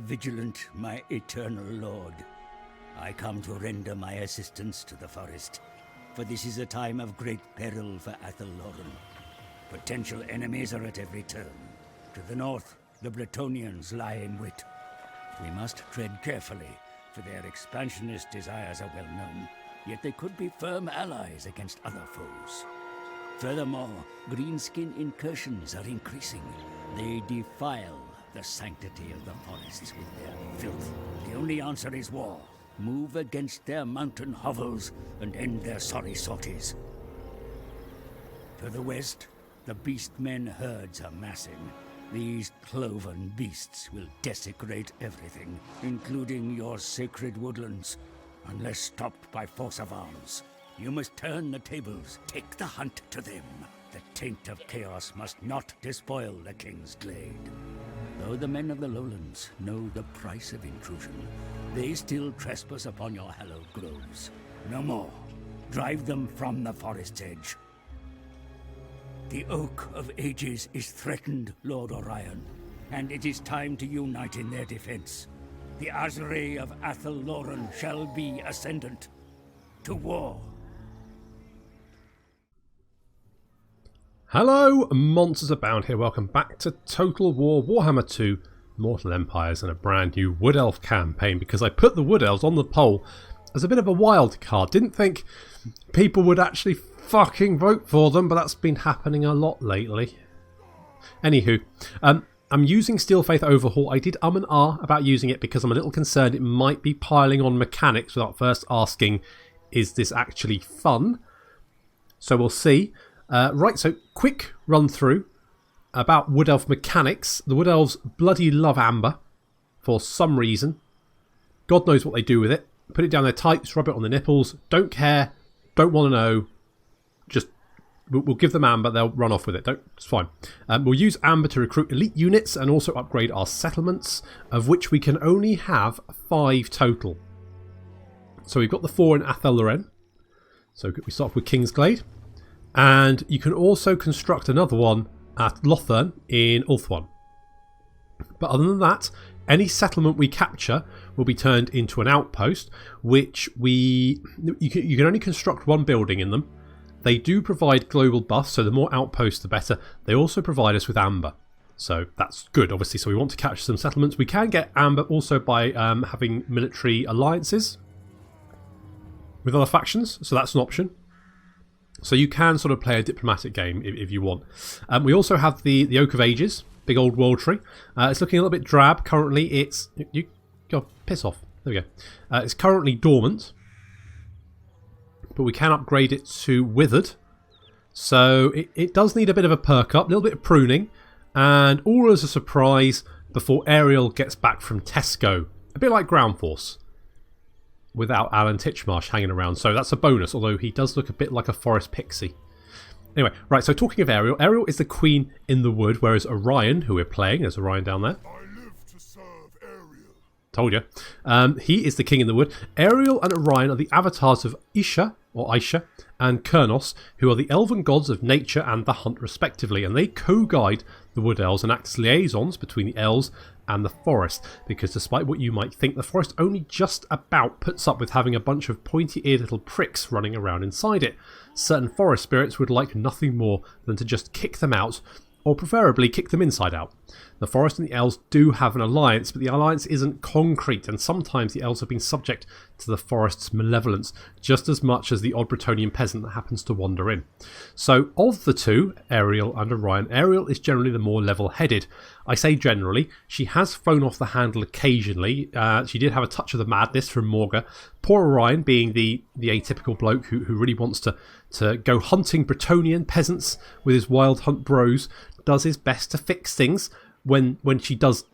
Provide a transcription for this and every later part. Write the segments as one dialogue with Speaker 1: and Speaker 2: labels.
Speaker 1: vigilant, my eternal lord. I come to render my assistance to the forest, for this is a time of great peril for Athelloren. Potential enemies are at every turn. To the north, the Bretonnians lie in wait. We must tread carefully, for their expansionist desires are well known, yet they could be firm allies against other foes. Furthermore, greenskin incursions are increasing. They defile the sanctity of the forests with their filth. The only answer is war. Move against their mountain hovels and end their sorry sorties. To the west, the beastmen herds are massing. These cloven beasts will desecrate everything, including your sacred woodlands, unless stopped by force of arms. You must turn the tables, take the hunt to them. The taint of chaos must not despoil the king's glade. Though the men of the lowlands know the price of intrusion, they still trespass upon your hallowed groves. No more. Drive them from the forest's edge. The Oak of Ages is threatened, Lord Orion, and it is time to unite in their defense. The Azrae of Athelloren shall be ascendant. To war.
Speaker 2: Hello, Monsters Abound here. Welcome back to Total War Warhammer 2 Mortal Empires and a brand new Wood Elf campaign, because I put the Wood Elves on the poll as a bit of a wild card. Didn't think people would actually fucking vote for them, but that's been happening a lot lately. Anywho, I'm using Steel Faith Overhaul. I did and ah about using it because I'm a little concerned it might be piling on mechanics without first asking, is this actually fun? So we'll see. Right, so quick run through about Wood Elf mechanics. The Wood Elves bloody love amber for some reason. God knows what they do with it. Put it down their tights, rub it on the nipples. Don't care, don't want to know. Just, we'll give them amber, they'll run off with it. It's fine. We'll use amber to recruit elite units and also upgrade our settlements, of which we can only have 5 total. So we've got the 4 in Athelloren. So we start off with Kingsglade. And you can also construct another one at Lothern in Ulthuan. But other than that, any settlement we capture will be turned into an outpost, which you can only construct 1 building in them. They do provide global buffs, so the more outposts the better. They also provide us with amber, so that's good, obviously. So we want to capture some settlements. We can get amber also by having military alliances with other factions, so that's an option. So you can sort of play a diplomatic game if you want. We also have the Oak of Ages, big old world tree. It's looking a little bit drab. Currently it's... You go, piss off. There we go. It's currently dormant. But we can upgrade it to withered. So it does need a bit of a perk up, a little bit of pruning. And all as a surprise before Ariel gets back from Tesco. A bit like Ground Force, without Alan Titchmarsh hanging around. So that's a bonus, although he does look a bit like a forest pixie. Anyway, right, so talking of Ariel, Ariel is the queen in the wood, whereas Orion, who we're playing, there's Orion down there.
Speaker 3: I live to serve Ariel.
Speaker 2: Told you. He is the king in the wood. Ariel and Orion are the avatars of Isha, or Aisha, and Crynsos, who are the elven gods of nature and the hunt respectively, and they co-guide the Wood Elves and act as liaisons between the elves and the forest, because despite what you might think, the forest only just about puts up with having a bunch of pointy-eared little pricks running around inside it. Certain forest spirits would like nothing more than to just kick them out, or preferably kick them inside out. The forest and the elves do have an alliance, but the alliance isn't concrete, and sometimes the elves have been subject to the forest's malevolence just as much as the odd Bretonnian peasant that happens to wander in. So of the two, Ariel and Orion, Ariel is generally the more level-headed. I say generally, she has thrown off the handle occasionally. She did have a touch of the madness from Morga. Poor Orion, being the atypical bloke who really wants to go hunting Bretonnian peasants with his wild hunt bros, does his best to fix things when she does,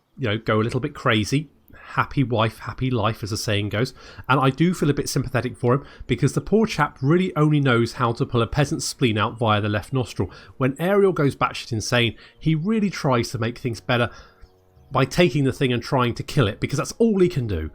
Speaker 2: go a little bit crazy. Happy wife, happy life, as the saying goes. And I do feel a bit sympathetic for him, because the poor chap really only knows how to pull a peasant's spleen out via the left nostril. When Ariel goes batshit insane, he really tries to make things better by taking the thing and trying to kill it, because that's all he can do.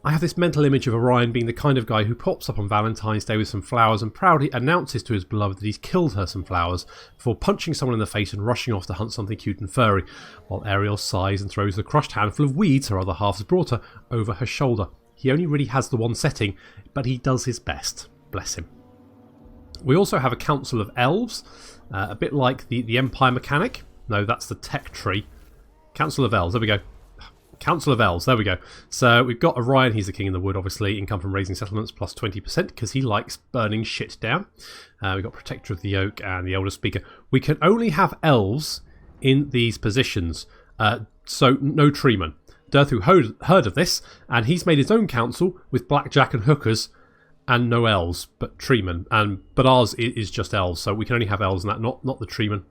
Speaker 2: I have this mental image of Orion being the kind of guy who pops up on Valentine's Day with some flowers and proudly announces to his beloved that he's killed her some flowers before punching someone in the face and rushing off to hunt something cute and furry, while Ariel sighs and throws the crushed handful of weeds her other half has brought her over her shoulder. He only really has the one setting, but he does his best. Bless him. We also have a council of elves, a bit like the Empire mechanic. No, that's the tech tree. Council of elves, there we go. Council of Elves, there we go. So we've got Orion, he's the king in the wood, obviously. Income from raising settlements plus 20% because he likes burning shit down. We've got Protector of the Oak and the Elder Speaker. We can only have elves in these positions, so no treemen. Durthu heard of this, and he's made his own council with blackjack and hookers and no elves, but treemen. But ours is just elves, so we can only have elves in that, not the treemen.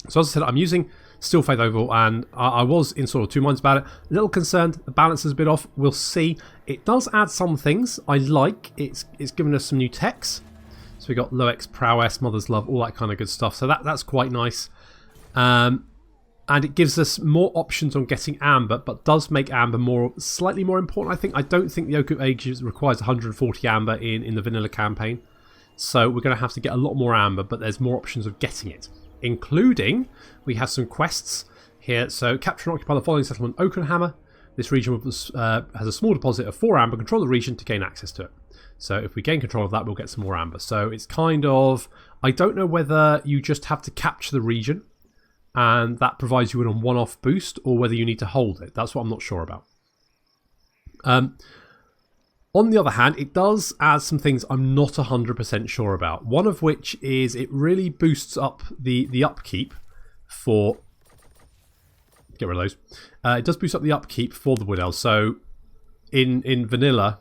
Speaker 2: So as I said, I'm using Steel Faith Overhaul, and I was in sort of two minds about it. A little concerned, the balance is a bit off. We'll see. It does add some things I like. It's given us some new techs. So we got Loex, Prowess, Mother's Love, all that kind of good stuff. So that's quite nice. And it gives us more options on getting Amber, but does make Amber slightly more important, I think. I don't think the Oak of Ages requires 140 Amber in the vanilla campaign. So we're going to have to get a lot more Amber, but there's more options of getting it. Including, we have some quests here. So, capture and occupy the following settlement, Oakenhammer. This region has a small deposit of 4 amber. Control the region to gain access to it. So, if we gain control of that, we'll get some more amber. So, it's kind of... I don't know whether you just have to capture the region and that provides you with a one-off boost, or whether you need to hold it. That's what I'm not sure about. On the other hand, it does add some things I'm not 100% sure about. One of which is it really boosts up the upkeep for... Get rid of those. It does boost up the upkeep for the Wood Elves. So in vanilla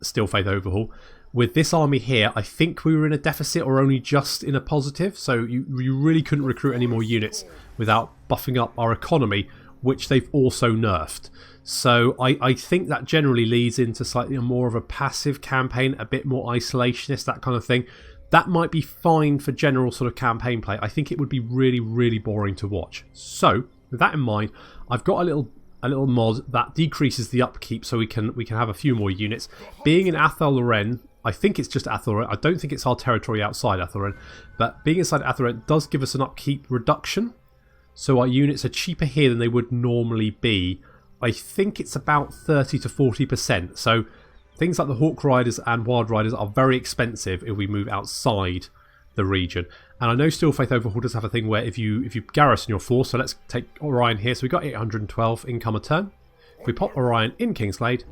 Speaker 2: Steel Faith Overhaul, with this army here, I think we were in a deficit or only just in a positive. So you really couldn't recruit any more units without buffing up our economy, which they've also nerfed. So I think that generally leads into slightly more of a passive campaign, a bit more isolationist, that kind of thing. That might be fine for general sort of campaign play. I think it would be really, really boring to watch. So with that in mind, I've got a little mod that decreases the upkeep so we can have a few more units. Being in Athel-Loren, I think it's just Athel-Loren. I don't think it's our territory outside Athel-Loren, but being inside Athel-Loren does give us an upkeep reduction. So our units are cheaper here than they would normally be. I think it's about 30 to 40%. So things like the Hawk Riders and Wild Riders are very expensive if we move outside the region. And I know Steel Faith Overhaul does have a thing where if you garrison your force, so let's take Orion here. So we've got 812 income a turn. If we pop Orion in Kingsglade,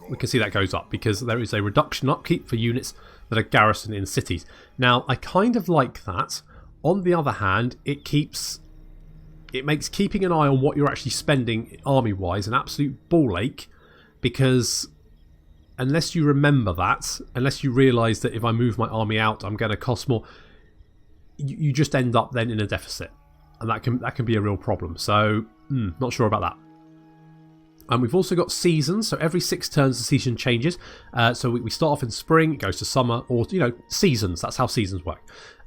Speaker 2: we can see that goes up because there is a reduction upkeep for units that are garrisoned in cities. Now, I kind of like that. On the other hand, it makes keeping an eye on what you're actually spending army-wise an absolute ball ache, because unless you remember that, unless you realise that if I move my army out I'm going to cost more, you just end up then in a deficit, and that can be a real problem. So not sure about that. And we've also got seasons, so every 6 turns the season changes. So we start off in spring, it goes to summer, or seasons. That's how seasons work.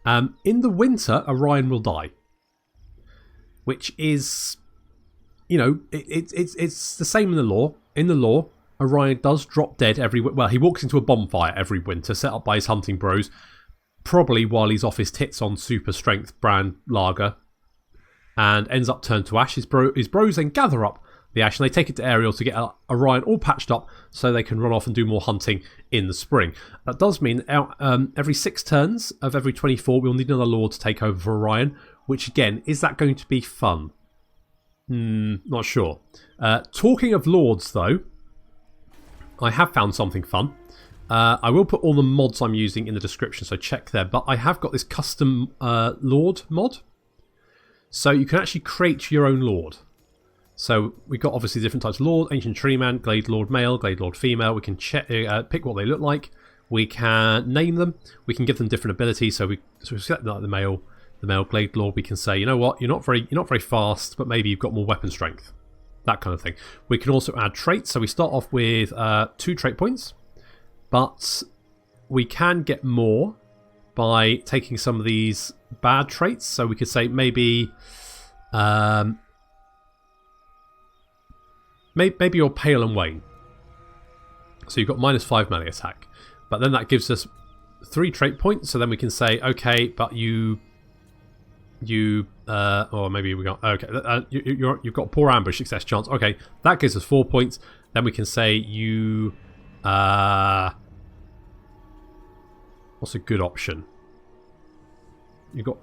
Speaker 2: In the winter, Orion will die, which is, it's the same in the lore. In the lore, Orion does drop dead well, he walks into a bonfire every winter set up by his hunting bros, probably while he's off his tits on super strength brand lager, and ends up turned to ash. His bros then gather up the ash and they take it to Ariel to get Orion all patched up so they can run off and do more hunting in the spring. That does mean every 6 turns of every 24 we'll need another lord to take over for Orion, which again, is that going to be fun? Not sure. Talking of lords though, I have found something fun. I will put all the mods I'm using in the description, so check there, but I have got this custom lord mod. So you can actually create your own lord. So we've got obviously different types of lord: ancient treeman, glade lord male, glade lord female. We can pick what they look like. We can name them. We can give them different abilities. So we select like the male glade lord. We can say, you know what, you're not very fast, but maybe you've got more weapon strength. That kind of thing. We can also add traits. So we start off with 2 trait points, but we can get more by taking some of these bad traits. So we could say maybe you're pale and wane. So you've got -5 melee attack. But then that gives us 3 trait points. So then we can say, okay, but or maybe we got, okay, you've got poor ambush success chance. Okay, that gives us 4 points. Then we can say you, what's a good option?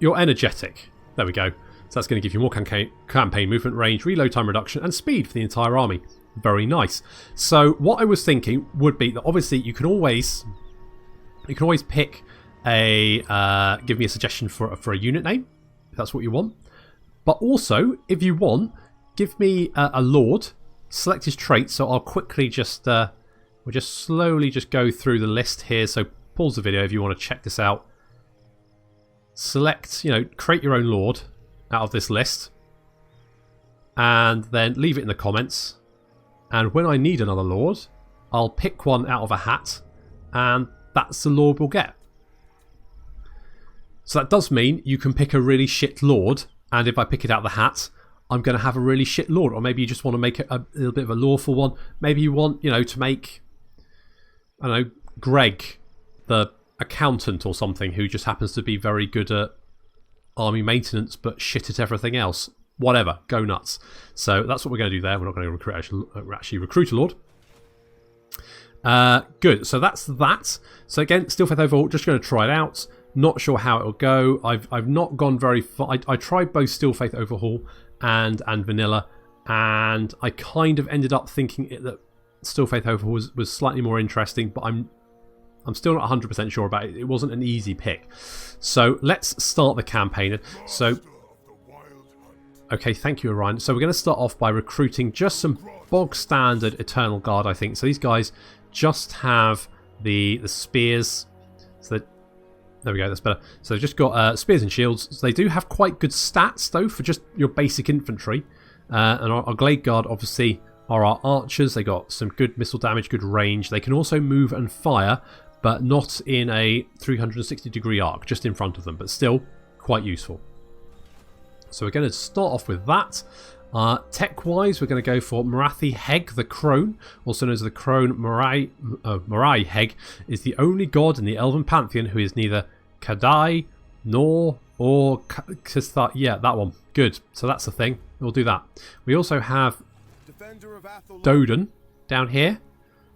Speaker 2: You're energetic. There we go. So that's going to give you more campaign movement range, reload time reduction, and speed for the entire army. Very nice. So what I was thinking would be that obviously you can always pick a give me a suggestion for a unit name if that's what you want. But also, if you want, give me a lord. Select his traits. So I'll quickly just we'll just slowly just go through the list here. So pause the video if you want to check this out. Select, create your own lord out of this list, and then leave it in the comments. And when I need another lord, I'll pick one out of a hat, and that's the lord we'll get. So that does mean you can pick a really shit lord, and if I pick it out of the hat, I'm going to have a really shit lord. Or maybe you just want to make it a little bit of a lawful one. Maybe you want, to make, I don't know, Greg, the accountant or something, who just happens to be very good at army maintenance but shit at everything else. Whatever, go nuts. So that's what we're going to do there. We're not going to actually recruit a lord. Good, so that's that. So again, Steel Faith Overhaul, just going to try it out. Not sure how it'll go. I've not gone very far. I tried both Steel Faith Overhaul and Vanilla, and I kind of ended up thinking that Steel Faith Overhaul was slightly more interesting, but I'm still not 100% sure about it. It wasn't an easy pick. So let's start the campaign. So, okay, thank you, Orion. So we're going to start off by recruiting just some bog standard Eternal Guard, I think. So these guys just have the spears. So there we go, that's better. So they've just got spears and shields. So they do have quite good stats, though, for just your basic infantry. And our Glade Guard, obviously, are our archers. They got some good missile damage, good range. They can also move and fire, but not in a 360-degree arc, just in front of them, but still quite useful. So we're going to start off with that. Tech-wise, we're going to go for Morathi Heg the Crone, also known as the Crone Morai Heg, is the only god in the Elven Pantheon who is neither Kadai nor Kistha. Yeah, that one. Good. So that's the thing. We'll do that. We also have Doden down here.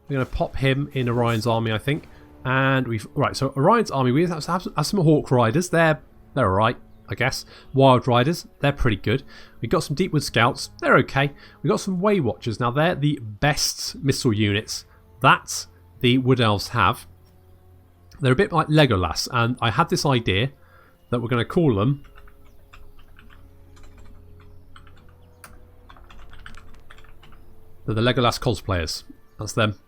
Speaker 2: We're going to pop him in Orion's army, I think. And so Orion's army, we have some Hawk Riders. They're alright, I guess. Wild Riders, they're pretty good. We've got some Deepwood Scouts, they're okay. We've got some Way Watchers. Now, they're the best missile units that the Wood Elves have. They're a bit like Legolas, and I had this idea that we're going to call them the Legolas cosplayers. That's them.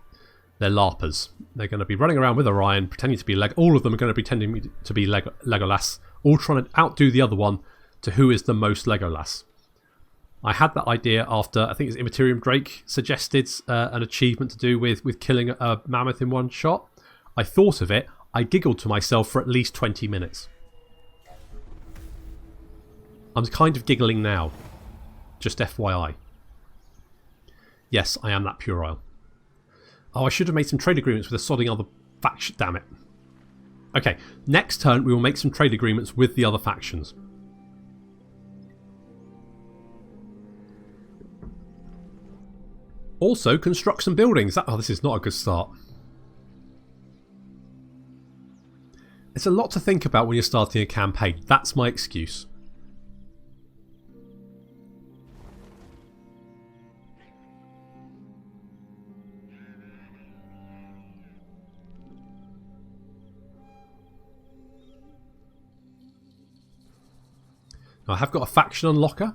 Speaker 2: They're LARPers. They're going to be running around with Orion, pretending to be all of them are going to be pretending to be Legolas, all trying to outdo the other one to who is the most Legolas. I had that idea after, I think it's Immaterium Drake suggested an achievement to do with killing a mammoth in one shot. I thought of it. I giggled to myself for at least 20 minutes. I'm kind of giggling now. Just FYI. Yes, I am that puerile. Oh, I should have made some trade agreements with the sodding other faction. Damn it. Okay, next turn we will make some trade agreements with the other factions. Also, construct some buildings. Oh, this is not a good start. It's a lot to think about when you're starting a campaign. That's my excuse. I have got a faction unlocker,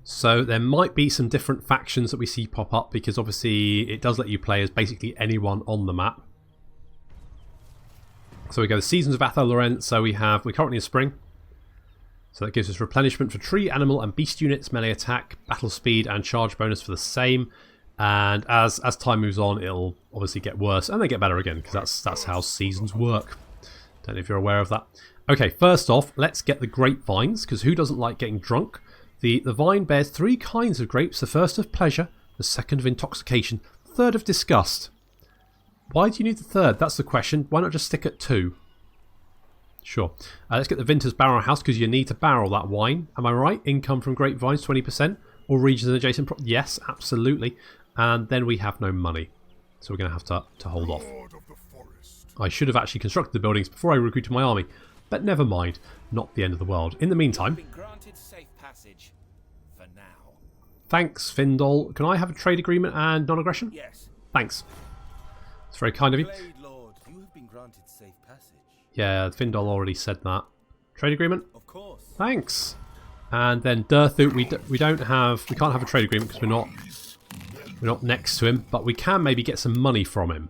Speaker 2: so there might be some different factions that we see pop up, because obviously it does let you play as basically anyone on the map. So we go the Seasons of Athel Loren. So we're currently in spring, so that gives us replenishment for tree, animal and beast units, melee attack, battle speed and charge bonus for the same. And as time moves on, it'll obviously get worse and then get better again, because that's how seasons work. Don't know if you're aware of that. Okay, first off, let's get the grapevines, because who doesn't like getting drunk? The vine bears 3 kinds of grapes. The first of pleasure, the second of intoxication, the third of disgust. Why do you need the third? That's the question. Why not just stick at 2? Sure. Let's get the Vinter's Barrel House because you need to barrel that wine. Am I right? Income from grapevines, 20%. All regions and adjacent... yes, absolutely. And then we have no money. So we're going to have to hold off. I should have actually constructed the buildings before I recruited my army. But never mind. Not the end of the world. In the meantime...
Speaker 4: granted safe passage for now.
Speaker 2: Thanks, Findol. Can I have a trade agreement and non-aggression?
Speaker 4: Yes.
Speaker 2: Thanks. It's very kind of you.
Speaker 4: Blade Lord, you have been granted safe passage.
Speaker 2: Yeah, Findol already said that. Trade agreement?
Speaker 4: Of course.
Speaker 2: Thanks. And then Durthu, we can't have a trade agreement because we're not next to him, but we can maybe get some money from him.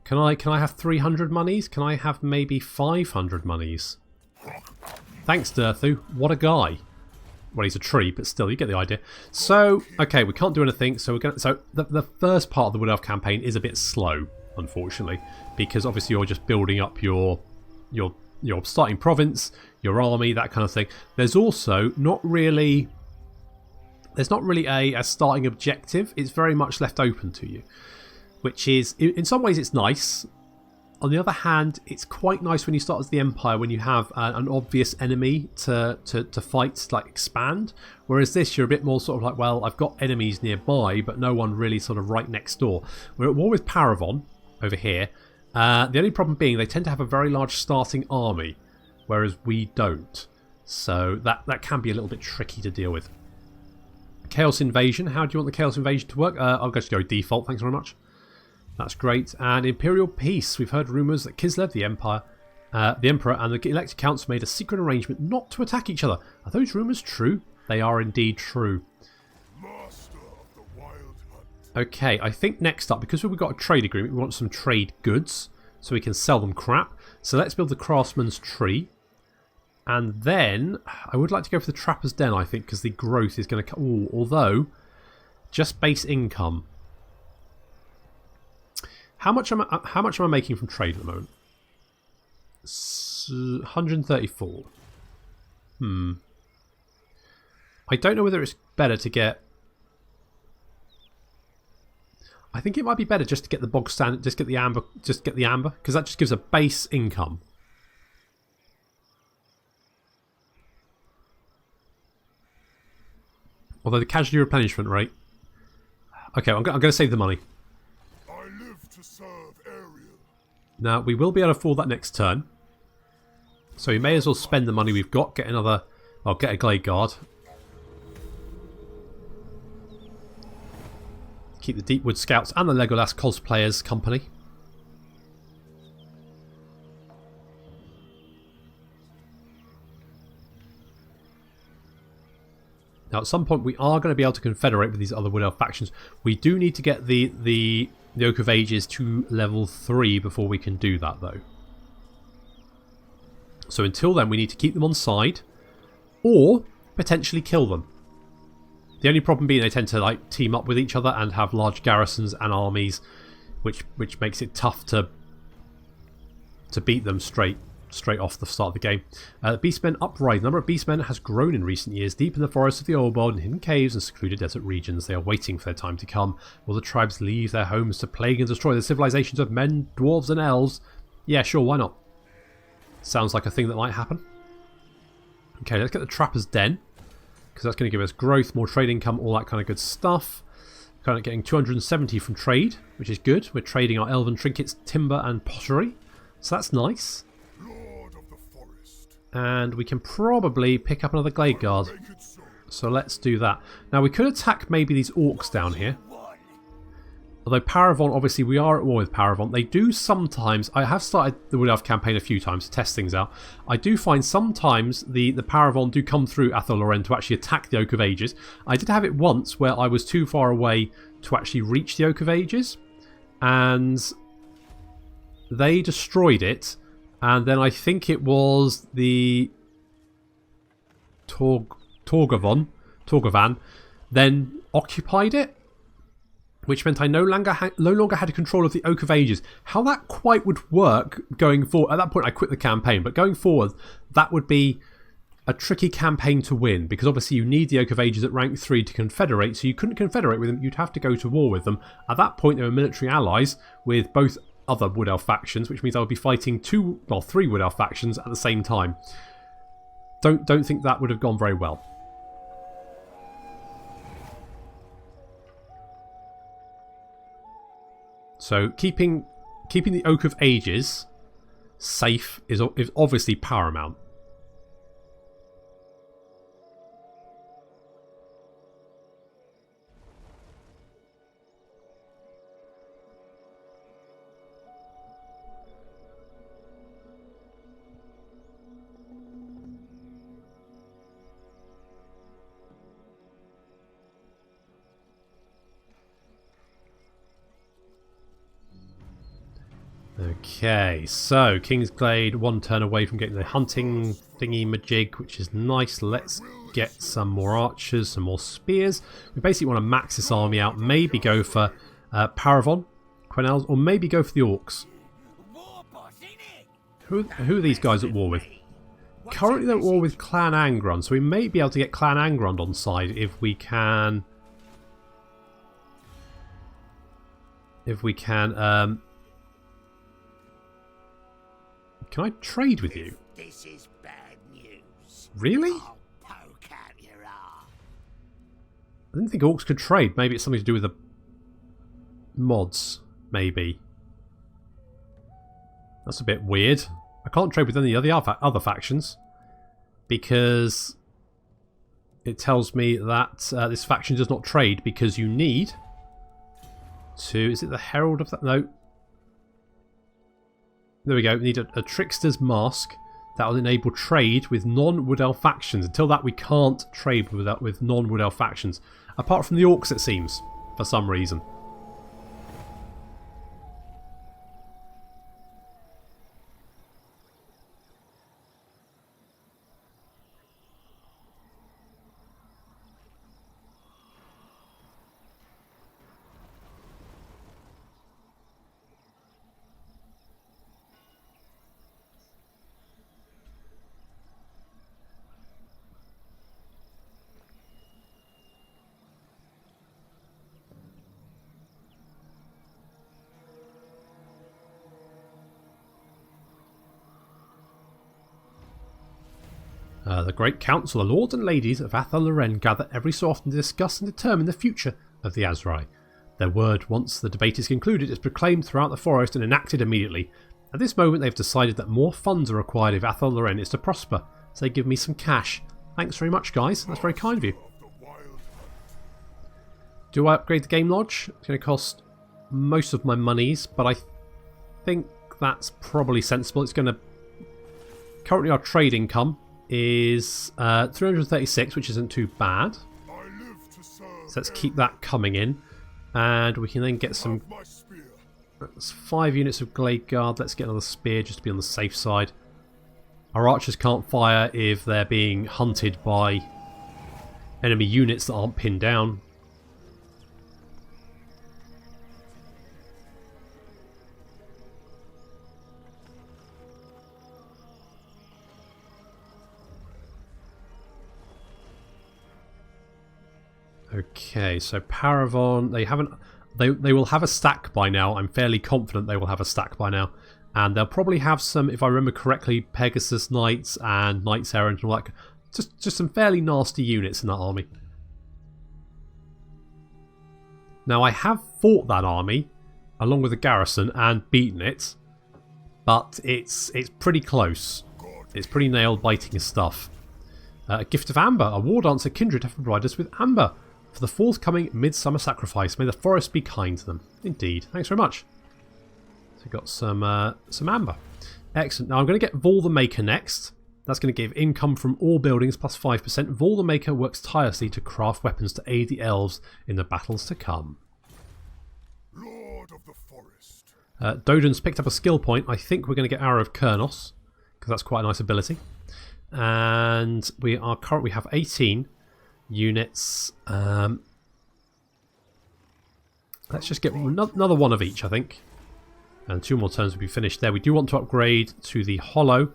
Speaker 2: Can I have 300 monies? Can I have maybe 500 monies? Thanks, Durthu. What a guy. Well, he's a tree, but still, you get the idea. So, okay, we can't do anything. So the first part of the Wood Elf campaign is a bit slow, unfortunately, because obviously you're just building up your starting province, your army, that kind of thing. There's also not really a starting objective. It's very much left open to you, which is, in some ways, it's nice. On the other hand, it's quite nice when you start as the Empire, when you have an obvious enemy to fight, like expand. Whereas this, you're a bit more sort of like, well, I've got enemies nearby, but no one really sort of right next door. We're at war with Paravon over here. The only problem being they tend to have a very large starting army, whereas we don't. So that can be a little bit tricky to deal with. Chaos Invasion. How do you want the Chaos Invasion to work? I'll just go default. Thanks very much. That's great. And Imperial Peace. We've heard rumours that Kislev, the Emperor, and the elected counts made a secret arrangement not to attack each other. Are those rumours true? They are indeed true.
Speaker 3: Master of the wild hunt.
Speaker 2: Okay, I think next up, because we've got a trade agreement, we want some trade goods so we can sell them crap. So let's build the Craftsman's Tree. And then I would like to go for the Trapper's Den, I think, because the growth is going to... Ooh, although, just base income. How much am I making from trade at the moment? 134. I don't know whether it's better to get... I think it might be better just to get the bog standard, just get the amber, because that just gives a base income. Although the casualty replenishment rate... Okay, I'm going to save the money.
Speaker 3: I live to serve Ariel.
Speaker 2: Now, we will be able to afford that next turn. So we may as well spend the money we've got, get another... Well, get a Glade Guard. Keep the Deepwood Scouts and the Legolas cosplayers company. Now, at some point, we are going to be able to confederate with these other Wood Elf factions. We do need to get the Oak of Ages to level 3 before we can do that, though. So until then, we need to keep them on side, or potentially kill them. The only problem being they tend to like team up with each other and have large garrisons and armies, which makes it tough to beat them straight off the start of the game. Beastmen Uprising. The number of Beastmen has grown in recent years. Deep in the forests of the old world, in hidden caves and secluded desert regions, they are waiting for their time to come. Will the tribes leave their homes to plague and destroy the civilizations of men, dwarves and elves? Yeah, sure, why not? Sounds like a thing that might happen. Okay, let's get the Trapper's Den, because that's going to give us growth, more trade income, all that kind of good stuff. Currently getting 270 from trade, which is good. We're trading our elven trinkets, timber and pottery, so that's nice.
Speaker 3: Lord of the forest.
Speaker 2: And we can probably pick up another Glade Guard.
Speaker 3: Make it so.
Speaker 2: So let's do that. Now we could attack maybe these orcs down here. Although Paravon, obviously we are at war with Paravon. They do sometimes, I have started the Wood Elf campaign a few times to test things out. I do find sometimes the Paravon do come through Athel Loren to actually attack the Oak of Ages. I did have it once where I was too far away to actually reach the Oak of Ages. And they destroyed it. And then I think it was the Torgavan then occupied it, which meant I no longer had control of the Oak of Ages. How that quite would work going forward, at that point I quit the campaign, but going forward that would be a tricky campaign to win, because obviously you need the Oak of Ages at rank 3 to confederate, so you couldn't confederate with them, you'd have to go to war with them. At that point they were military allies with both other Wood Elf factions, which means I would be fighting 3 Wood Elf factions at the same time. Don't think that would have gone very well. So keeping the Oak of Ages safe is obviously paramount. Okay, so Kingsglade 1 turn away from getting the hunting thingy majig, which is nice. Let's get some more archers, some more spears. We basically want to max this army out. Maybe go for Paravon, Quenels, or maybe go for the Orcs. Who are these guys at war with? Currently they're at war with Clan Angron, so we may be able to get Clan Angron on side if we can. Can I trade with you?
Speaker 1: This is bad news.
Speaker 2: Really?
Speaker 1: I'll poke out your arm.
Speaker 2: I didn't think Orcs could trade. Maybe it's something to do with the mods. Maybe. That's a bit weird. I can't trade with any of the other factions because it tells me that this faction does not trade because you need to... Is it the Herald of that? No. There we go. We need a Trickster's Mask that will enable trade with non-Wood Elf factions. Until that, we can't trade with non-Wood Elf factions. Apart from the Orcs, it seems, for some reason. The Great Council, the Lords and Ladies of Athel Loren, gather every so often to discuss and determine the future of the Azrai. Their word, once the debate is concluded, is proclaimed throughout the forest and enacted immediately. At this moment, they've decided that more funds are required if Athel Loren is to prosper, so they give me some cash. Thanks very much, guys. That's very kind of you. Do I upgrade the Game Lodge? It's going to cost most of my monies, but I think that's probably sensible. It's going to... Currently, our trade income is 336, which isn't too bad. So let's keep that coming in, and we can then get some. That's 5 units of Glade Guard. Let's get another spear just to be on the safe side. Our archers can't fire if they're being hunted by enemy units that aren't pinned down. Okay, so Paravon, they will have a stack by now. I'm fairly confident they will have a stack by now. And they'll probably have some, if I remember correctly, Pegasus Knights and Knights Errant and all that. Just some fairly nasty units in that army. Now, I have fought that army along with the garrison and beaten it, but it's pretty close. It's pretty nail-biting stuff. A Gift of Amber, a war dancer kindred have provided us with amber for the forthcoming midsummer sacrifice. May the forest be kind to them. Indeed. Thanks very much. So we've got some amber. Excellent. Now I'm going to get Vol the Maker next. That's going to give income from all buildings plus 5%. Vol the Maker works tirelessly to craft weapons to aid the elves in the battles to come.
Speaker 3: Lord of the Forest.
Speaker 2: Dodon's picked up a skill point. I think we're going to get Arrow of Crynsos, because that's quite a nice ability. And we have 18 units. Let's just get another one of each, I think. And 2 more turns will be finished there. We do want to upgrade to the Hollow.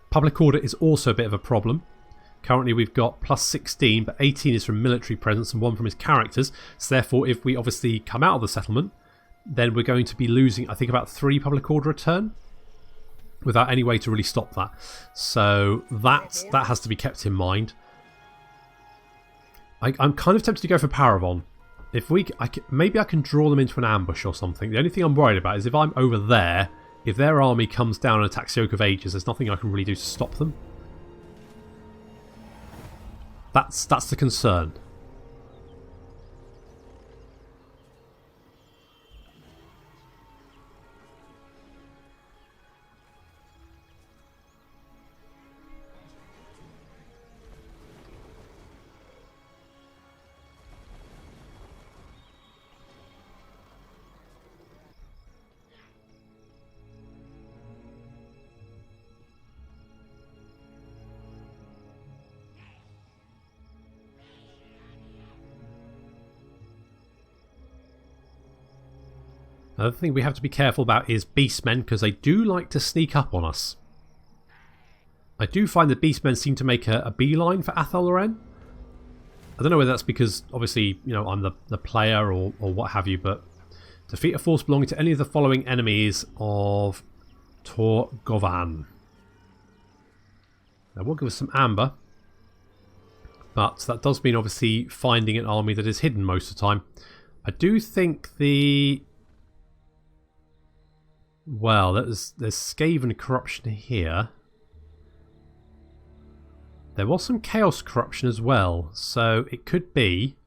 Speaker 2: Public Order is also a bit of a problem. Currently we've got plus 16, but 18 is from military presence and 1 from his characters. So therefore, if we obviously come out of the settlement then we're going to be losing, I think, about 3 public order a turn without any way to really stop that. So that has to be kept in mind. I'm kind of tempted to go for Paravon. If maybe I can draw them into an ambush or something. The only thing I'm worried about is if I'm over there, if their army comes down and attacks the Oak of Ages, there's nothing I can really do to stop them. That's the concern. Another thing we have to be careful about is beastmen, because they do like to sneak up on us. I do find that beastmen seem to make a beeline for Athel Loren. I don't know whether that's because, obviously, you know, I'm the player or what have you, but defeat a force belonging to any of the following enemies of Tor Govan. That will give us some amber, but that does mean, obviously, finding an army that is hidden most of the time. I do think the... Well, there's Skaven corruption here. There was some Chaos corruption as well, so it could be...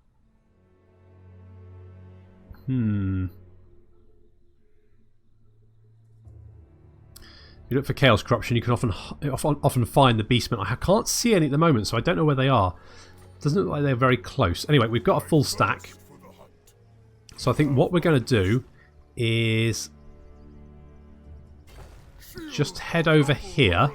Speaker 2: If you look for Chaos corruption, you can often find the beastmen. I can't see any at the moment, so I don't know where they are. Doesn't look like they're very close. Anyway, we've got a full stack. So I think what we're going to do is just head over here.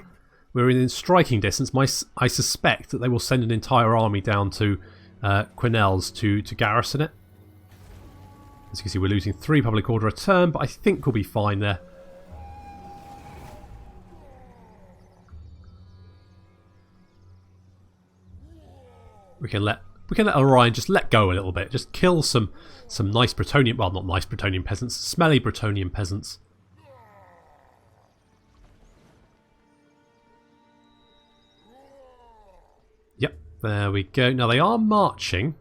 Speaker 2: We're in striking distance. I suspect that they will send an entire army down to Quenelles to garrison it. As you can see, we're losing 3 public order a turn, but I think we'll be fine there. We can let Orion just let go a little bit. Just kill some nice Bretonnian, well, not nice Bretonnian peasants, smelly Bretonnian peasants. Yep, there we go. Now they are marching.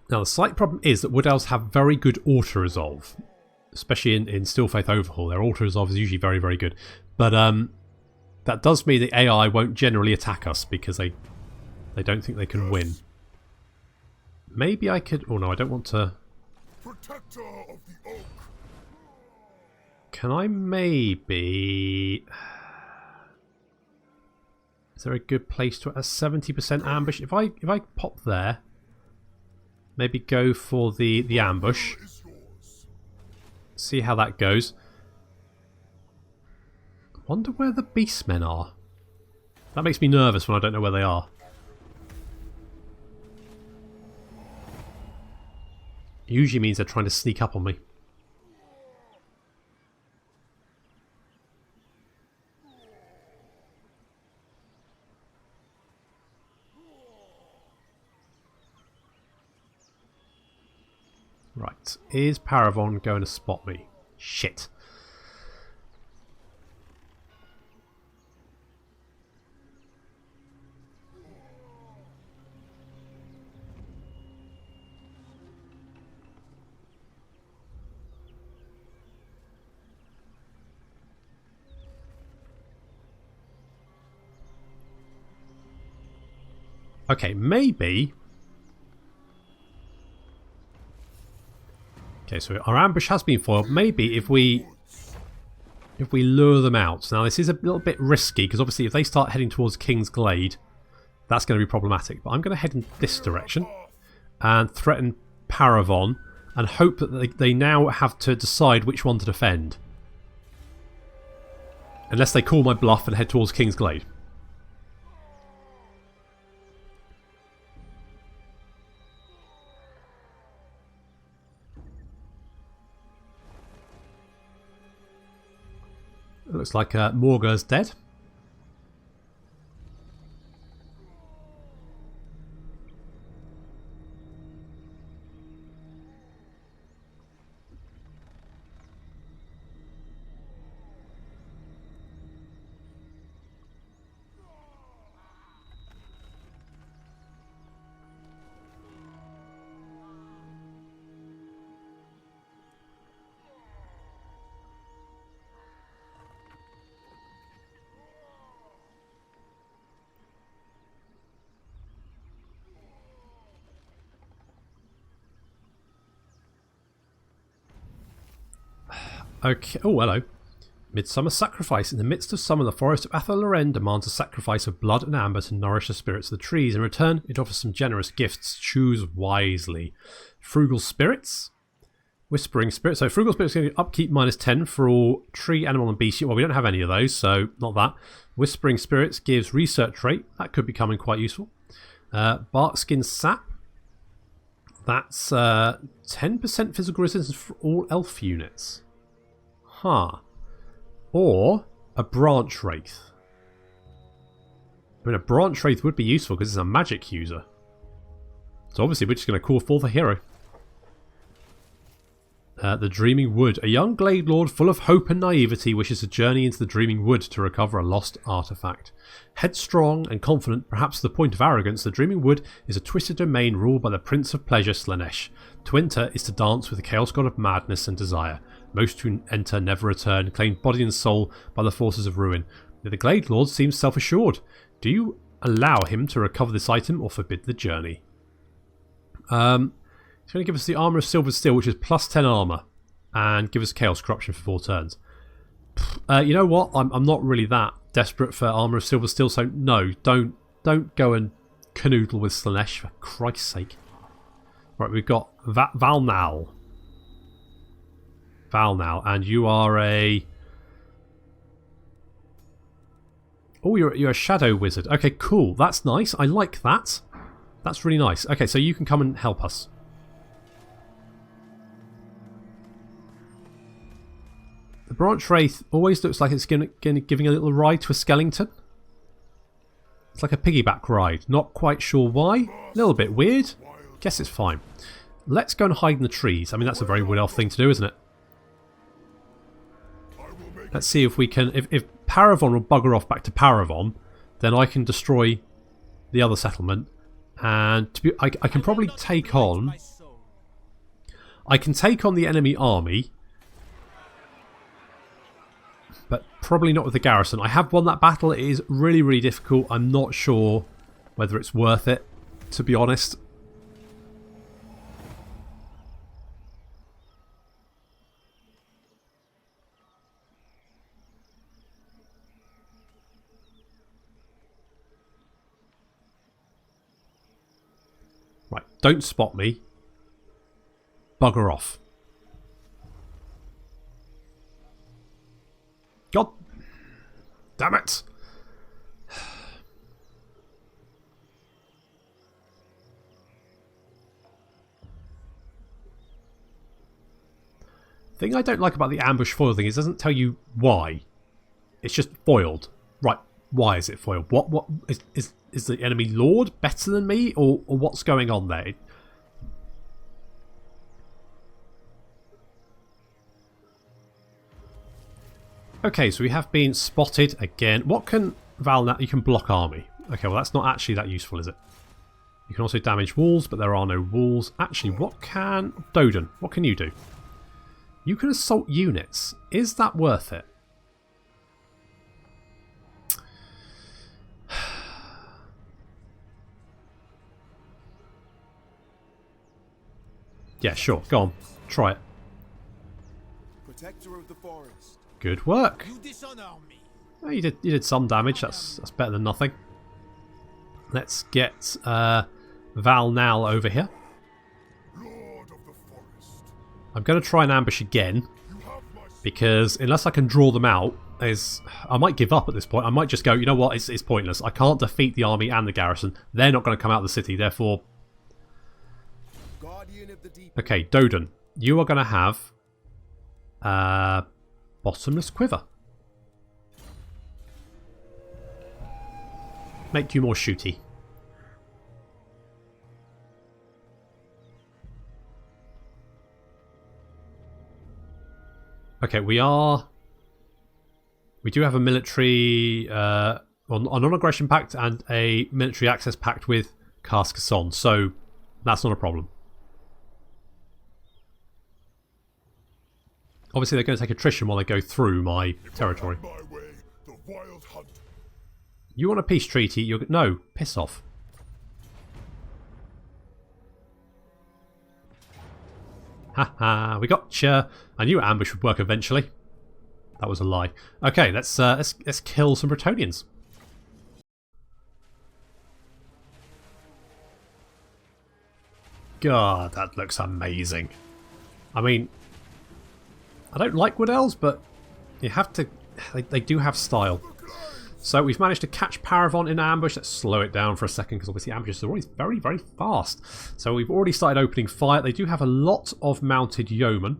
Speaker 2: Now the slight problem is that Wood Elves have very good auto-resolve. Especially in Steel Faith Overhaul. Their auto-resolve is usually very, very good. But that does mean the AI won't generally attack us because they don't think they can win. Maybe I could... Oh no, I don't want to...
Speaker 3: Protector of the Oak.
Speaker 2: Can I maybe... Is there a good place to... A 70% ambush? If I pop there... Maybe go for the ambush. See how that goes. I wonder where the beastmen are. That makes me nervous when I don't know where they are. Usually means they're trying to sneak up on me. Right, is Paravon going to spot me? Shit. Okay, maybe... Okay, so our ambush has been foiled. Maybe if we lure them out. Now this is a little bit risky because obviously if they start heading towards King's Glade, that's going to be problematic. But I'm going to head in this direction and threaten Paravon and hope that they now have to decide which one to defend. Unless they call my bluff and head towards King's Glade. It looks like Morga's dead. Okay. Oh, hello. Midsummer sacrifice. In the midst of summer, the forest of Athel Loren demands a sacrifice of blood and amber to nourish the spirits of the trees. In return, it offers some generous gifts. Choose wisely. Frugal spirits. Whispering spirits. So frugal spirits going to upkeep -10 for all tree, animal, and beast. Well, we don't have any of those, so not that. Whispering spirits gives research rate. That could be coming quite useful. Bark skin sap. That's 10% physical resistance for all elf units. Huh. Or a branch wraith. I mean, a branch wraith would be useful because it's a magic user. So obviously we're just going to call forth a hero. The Dreaming Wood. A young Glade Lord full of hope and naivety wishes to journey into the Dreaming Wood to recover a lost artifact. Headstrong and confident, perhaps to the point of arrogance, the Dreaming Wood is a twisted domain ruled by the Prince of Pleasure, Slaanesh. To enter is to dance with the Chaos God of madness and desire. Most who enter never return, claimed body and soul by the forces of ruin. The Glade Lord seems self-assured. Do you allow him to recover this item or forbid the journey? He's going to give us the Armour of Silver Steel, which is +10 armour, and give us Chaos Corruption for 4 turns. You know what? I'm not really that desperate for Armour of Silver Steel, so no, don't go and canoodle with Slaanesh, for Christ's sake. Right, we've got Valnal, and you are a... Oh, you're a shadow wizard. Okay, cool. That's nice. I like that. That's really nice. Okay, so you can come and help us. The branch wraith always looks like it's giving a little ride to a skeleton. It's like a piggyback ride. Not quite sure why. A little bit weird. Guess it's fine. Let's go and hide in the trees. I mean, that's a very Wood Elf thing to do, isn't it? Let's see if we can... If Paravon will bugger off back to Paravon, then I can destroy the other settlement. And I can probably take on... I can take on the enemy army, but probably not with the garrison. I have won that battle. It is really, really difficult. I'm not sure whether it's worth it, to be honest. Right, don't spot me. Bugger off. God damn it. The thing I don't like about the ambush foil thing is it doesn't tell you why. It's just foiled. Right, why is it foiled? What is the enemy lord better than me, or what's going on there? Okay, so we have been spotted again. What can Valnat... You can block army. Okay, well that's not actually that useful, is it? You can also damage walls, but there are no walls. Actually, what can... Doden, what can you do? You can assault units. Is that worth it? Yeah, sure. Go on. Try it.
Speaker 3: Protector of the forest.
Speaker 2: Good work.
Speaker 3: You dishonor me.
Speaker 2: Oh, you did some damage. That's better than nothing. Let's get Valnal over here.
Speaker 3: Lord of the forest.
Speaker 2: I'm going to try and ambush again, because unless I can draw them out, I might give up at this point. I might just go, you know what, it's pointless. I can't defeat the army and the garrison. They're not going to come out of the city, therefore...
Speaker 3: Guardian of the deep.
Speaker 2: Okay, Doden, you are going to have Bottomless Quiver. make you more shooty. Okay, we do have a military, a non-aggression pact and a military access pact with Carcassonne, so that's not a problem. Obviously, they're going to take attrition while they go through my territory.
Speaker 3: My way, the wild hunt.
Speaker 2: You want a peace treaty? No, piss off. Haha, we gotcha. I knew ambush would work eventually. That was a lie. Okay, let's kill some Bretonnians. God, that looks amazing. I mean, I don't like Wood Elves, but you have to. They do have style. So we've managed to catch Paravon in ambush. Let's slow it down for a second because obviously ambushes are always very, very fast. So we've already started opening fire. They do have a lot of mounted yeomen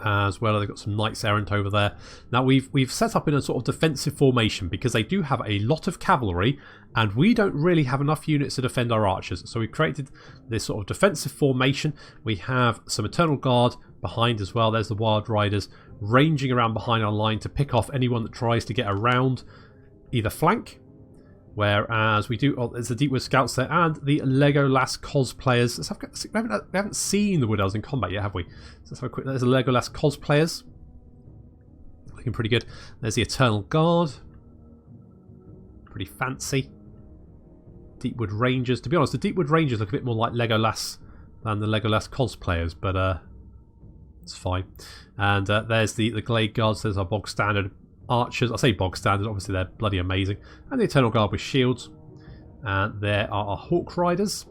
Speaker 2: as well. They've got some knights errant over there. Now we've set up in a sort of defensive formation because they do have a lot of cavalry and we don't really have enough units to defend our archers. So we've created this sort of defensive formation. We have some Eternal Guard behind as well. There's the Wild Riders ranging around behind our line to pick off anyone that tries to get around either flank. Whereas we do, there's the Deepwood Scouts there and the Legolas cosplayers. We haven't seen the Wood Elves in combat yet, have we? So let's have a quick. There's the Legolas cosplayers, looking pretty good. There's the Eternal Guard, pretty fancy. Deepwood Rangers. To be honest, the Deepwood Rangers look a bit more like Legolas than the Legolas cosplayers, but it's fine. And there's the Glade Guards. There's our bog standard archers. I say bog standard, obviously they're bloody amazing. And the Eternal Guard with shields. And there are our Hawk Riders.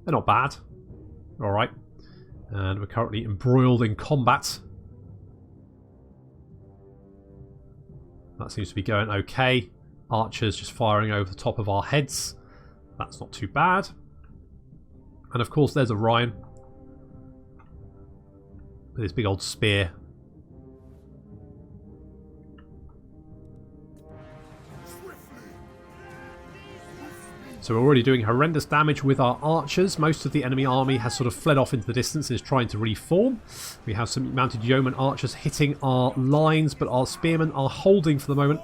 Speaker 2: They're not bad. Alright. And we're currently embroiled in combat. That seems to be going okay. Archers just firing over the top of our heads. That's not too bad. And of course there's Orion with his big old spear. So we're already doing horrendous damage with our archers. Most of the enemy army has sort of fled off into the distance and is trying to reform. We have some mounted yeoman archers hitting our lines, but our spearmen are holding for the moment.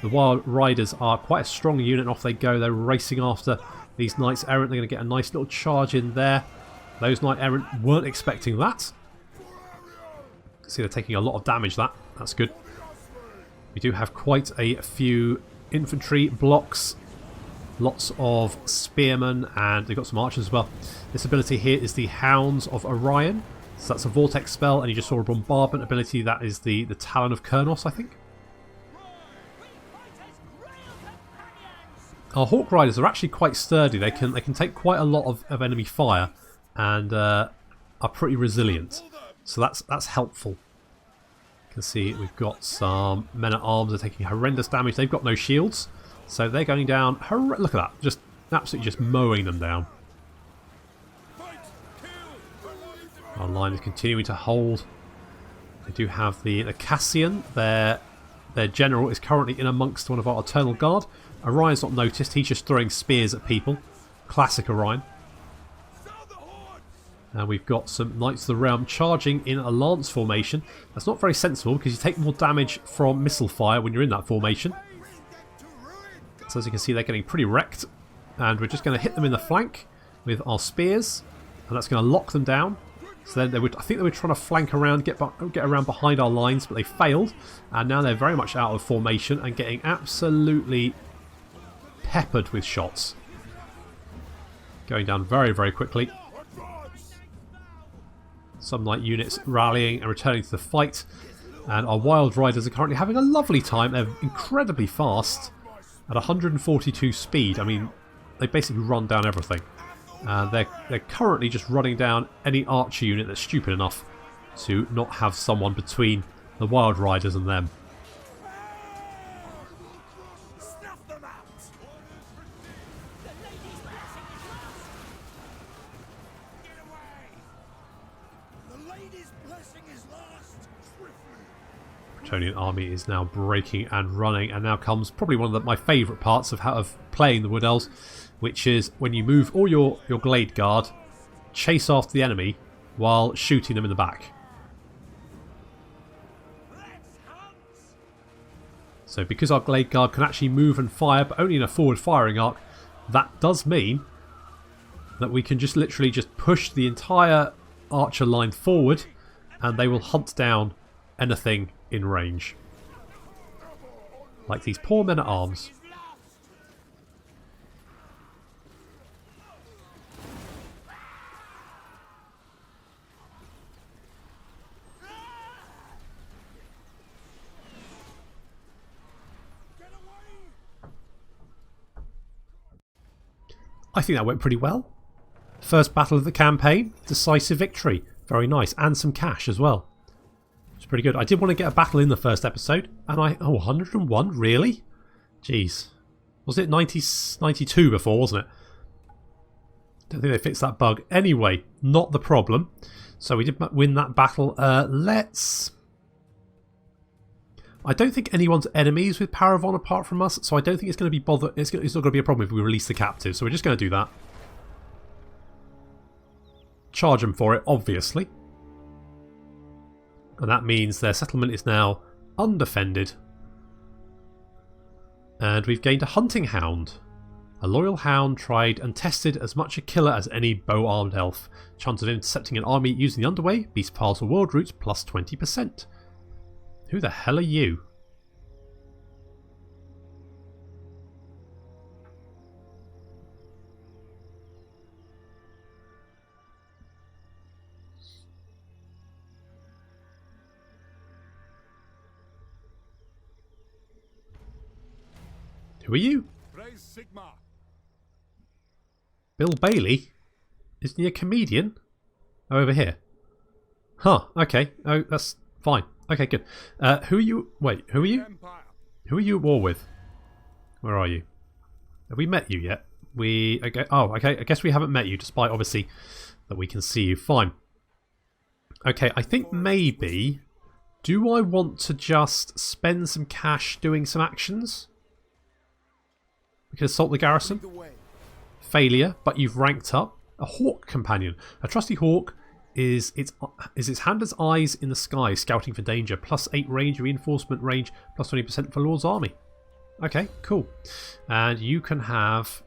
Speaker 2: The Wild Riders are quite a strong unit and off they go. They're racing after these Knights Errant. They're going to get a nice little charge in there. Those Knight Errant weren't expecting that. See, they're taking a lot of damage. That's good. We do have quite a few infantry blocks. Lots of spearmen, and they've got some archers as well. This ability here is the Hounds of Orion. So that's a vortex spell, and you just saw a bombardment ability. That is the Talon of Crynsos, I think. Our Hawk Riders are actually quite sturdy. They can take quite a lot of enemy fire, and are pretty resilient. So that's helpful. You can see we've got some men at arms are taking horrendous damage. They've got no shields. So they're going down. Look at that. Just absolutely just mowing them down. Our line is continuing to hold. They do have the Cassian. Their general is currently in amongst one of our Eternal Guard. Orion's not noticed. He's just throwing spears at people. Classic Orion. And we've got some Knights of the Realm charging in a lance formation. That's not very sensible because you take more damage from missile fire when you're in that formation. So as you can see, they're getting pretty wrecked. And we're just going to hit them in the flank with our spears. And that's going to lock them down. So then I think they were trying to flank around, get around behind our lines, but they failed. And now they're very much out of formation and getting absolutely peppered with shots. Going down very, very quickly. Some Knight units rallying and returning to the fight. And our Wild Riders are currently having a lovely time. They're incredibly fast. At 142 speed, I mean, they basically run down everything. They're currently just running down any archer unit that's stupid enough to not have someone between the Wild Riders and them. Draconian army is now breaking and running, and now comes probably one of my favourite parts of playing the Wood Elves, which is when you move all your Glade Guard, chase after the enemy while shooting them in the back. So because our Glade Guard can actually move and fire, but only in a forward firing arc, that does mean that we can just literally just push the entire archer line forward and they will hunt down anything in range. Like these poor men at arms. I think that went pretty well. First battle of the campaign, decisive victory. Very nice, and some cash as well. It's pretty good. I did want to get a battle in the first episode, and 101? Really? Jeez. Was it 92 before, wasn't it? Don't think they fixed that bug. Anyway, not the problem. So we did win that battle. I don't think anyone's enemies with Paravon apart from us, so I don't think it's going to be it's not going to be a problem if we release the captive. So we're just going to do that. Charge them for it, obviously. And that means their settlement is now undefended. And we've gained a hunting hound. A loyal hound, tried and tested, as much a killer as any bow-armed elf. Chance of intercepting an army using the underway, beast piles or world routes, plus 20%. Who the hell are you? Who are you?
Speaker 3: Praise Sigma.
Speaker 2: Bill Bailey? Isn't he a comedian? Oh, over here. Huh, okay. Oh, that's fine. Okay, good. Who are you? Wait, who are you?
Speaker 3: Empire.
Speaker 2: Who are you at war with? Where are you? Have we met you yet? Okay. Oh, okay. I guess we haven't met you, despite obviously that we can see you. Fine. Okay, I think maybe... Do I want to just spend some cash doing some actions? We can assault the garrison. Failure, but you've ranked up. A hawk companion. A trusty hawk is its handler's eyes in the sky, scouting for danger. Plus 8 range, reinforcement range, plus 20% for Lord's army. Okay, cool. And you can have...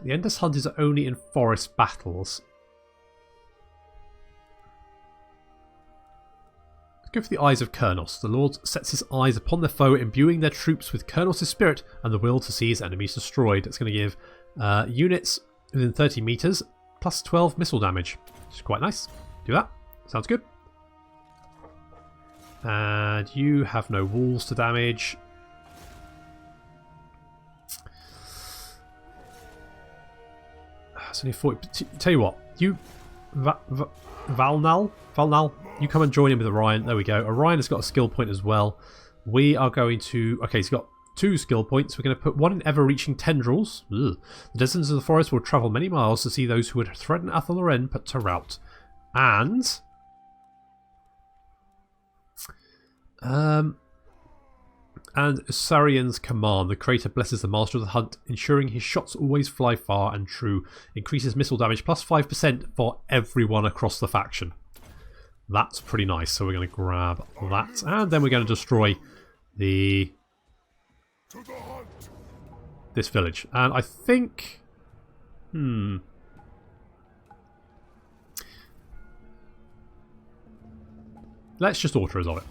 Speaker 2: The Endless Hunters are only in forest battles. Let's go for the Eyes of Crynsos. The Lord sets his eyes upon their foe, imbuing their troops with Crynsos' spirit and the will to see his enemies destroyed. It's going to give units within 30 meters plus 12 missile damage, which is quite nice. Do that. Sounds good. And you have no walls to damage. It's only 40. Tell you what, you Valnal, you come and join in with Orion. There we go. Orion has got a skill point as well. We are going to... Okay, he's got 2 skill points. We're going to put 1 in ever-reaching tendrils. Ugh. The denizens of the forest will travel many miles to see those who would threaten Athel Loren put to rout. And... Sarian's command. The creator blesses the master of the hunt, ensuring his shots always fly far and true. Increases missile damage plus 5% for everyone across the faction. That's pretty nice. So we're going to grab that. And then we're going to destroy this village. And I think... Let's just auto resolve it.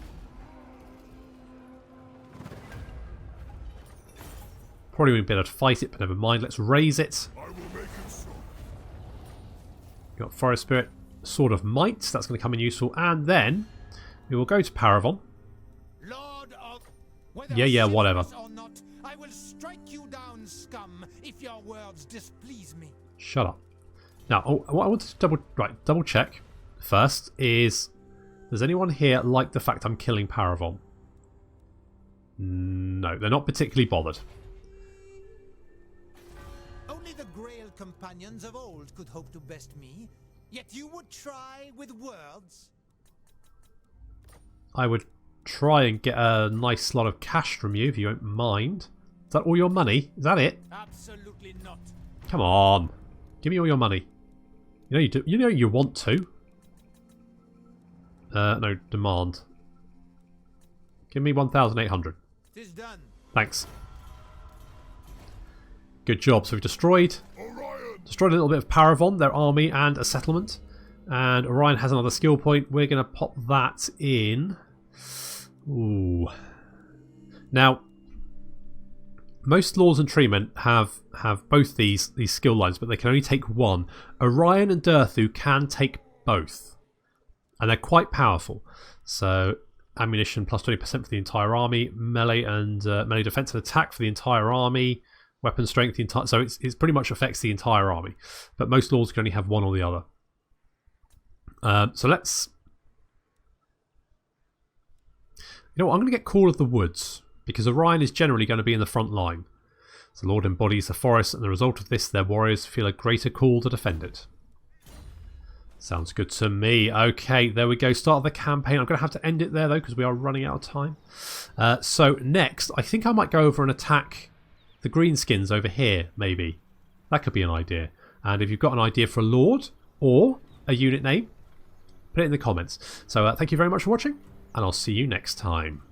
Speaker 2: Probably won't be able to fight it, but never mind. Let's raise it. Got Forest Spirit, Sword of Might. That's going to come in useful. And then we will go to Paravon.
Speaker 5: Lord of...
Speaker 2: Yeah, whatever.
Speaker 5: Or not, I will strike you down, scum, if your words displease me.
Speaker 2: Shut up. Now, what I want to double check first is, does anyone here like the fact I'm killing Paravon? No, they're not particularly bothered.
Speaker 5: Only the Grail companions of old could hope to best me, yet you would try with words?
Speaker 2: I would try and get a nice slot of cash from you if you don't mind. Is that all your money? Is that it?
Speaker 5: Absolutely not.
Speaker 2: Come on. Give me all your money. You know you do. You know you want to. No, demand. Give me 1,800.
Speaker 5: Tis done.
Speaker 2: Thanks. Good job. So we've destroyed a little bit of Paravon, their army, and a settlement. And Orion has another skill point. We're going to pop that in. Ooh. Now, most Lords and Treemen have both these skill lines, but they can only take one. Orion and Durthu can take both. And they're quite powerful. So, ammunition plus 20% for the entire army. Melee and melee defense and attack for the entire army. Weapon strength, the entire. So it pretty much affects the entire army. But most Lords can only have one or the other. So let's... You know what, I'm going to get Call of the Woods, because Orion is generally going to be in the front line. The Lord embodies the forest, and the result of this, their warriors feel a greater call to defend it. Sounds good to me. Okay, there we go. Start of the campaign. I'm going to have to end it there, though, because we are running out of time. So next, I think I might go over and attack the greenskins over here, maybe. That could be an idea. And if you've got an idea for a Lord or a unit name, put it in the comments. So thank you very much for watching, and I'll see you next time.